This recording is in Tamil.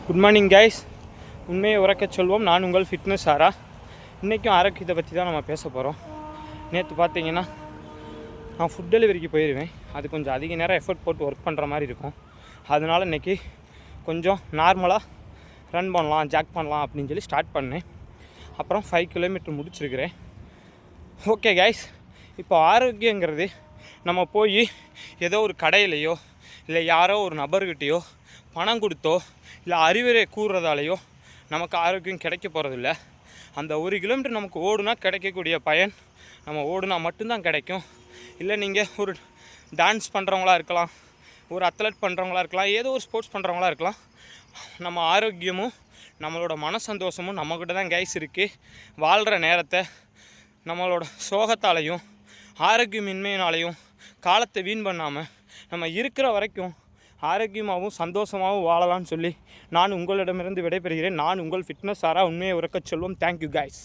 Good morning guys. உண்மையை உறக்கச் சொல்வோம். நான் உங்கள் ஃபிட்னஸ் சாரா. இன்றைக்கும் ஆரோக்கியத்தை பற்றி தான் நம்ம பேச போகிறோம். நேற்று பார்த்தீங்கன்னா நான் ஃபுட் டெலிவரிக்கு போயிடுவேன். அது கொஞ்சம் அதிக நேரம் எஃபர்ட் போட்டு ஒர்க் பண்ணுற மாதிரி இருக்கும். அதனால் இன்றைக்கி கொஞ்சம் நார்மலாக ரன் பண்ணலாம், ஜாக் பண்ணலாம் அப்படின்னு சொல்லி ஸ்டார்ட் பண்ணேன். அப்புறம் 5 கிலோமீட்டர் முடிச்சிருக்கிறேன். ஓகே கைஸ், இப்போ ஆரோக்கியங்கிறது நம்ம போய் ஏதோ ஒரு கடையிலையோ இல்லை யாரோ ஒரு நபர்கிட்டையோ பணம் கொடுத்தோ இல்லை அறிவுரை கூறுறதாலேயோ நமக்கு ஆரோக்கியம் கிடைக்க போகிறதில்ல. அந்த 1 கிலோமீட்டர் நமக்கு ஓடுனா கிடைக்கக்கூடிய பயன் நம்ம ஓடுனா மட்டும்தான் கிடைக்கும். இல்லை நீங்கள் ஒரு டான்ஸ் பண்ணுறவங்களா இருக்கலாம், ஒரு அத்லட் பண்ணுறவங்களா இருக்கலாம், ஏதோ ஒரு ஸ்போர்ட்ஸ் பண்ணுறவங்களா இருக்கலாம். நம்ம ஆரோக்கியமும் நம்மளோட மன சந்தோஷமும் நம்மக்கிட்ட தான் கைஸ் இருக்குது. வாழ்கிற நேரத்தை நம்மளோட சோகத்தாலையும் ஆரோக்கியமின்மையினாலையும் காலத்தை வீண் பண்ணாமல் நம்ம இருக்கிற வரைக்கும் ஆரோக்கியமாகவும் சந்தோஷமாகவும் வாழலாம்னு சொல்லி நான் உங்களிடமிருந்து விடைபெறுகிறேன். நான் உங்கள் ஃபிட்னஸ் சாரா. உண்மையை உறக்கச் சொல்வோம். Thank you guys.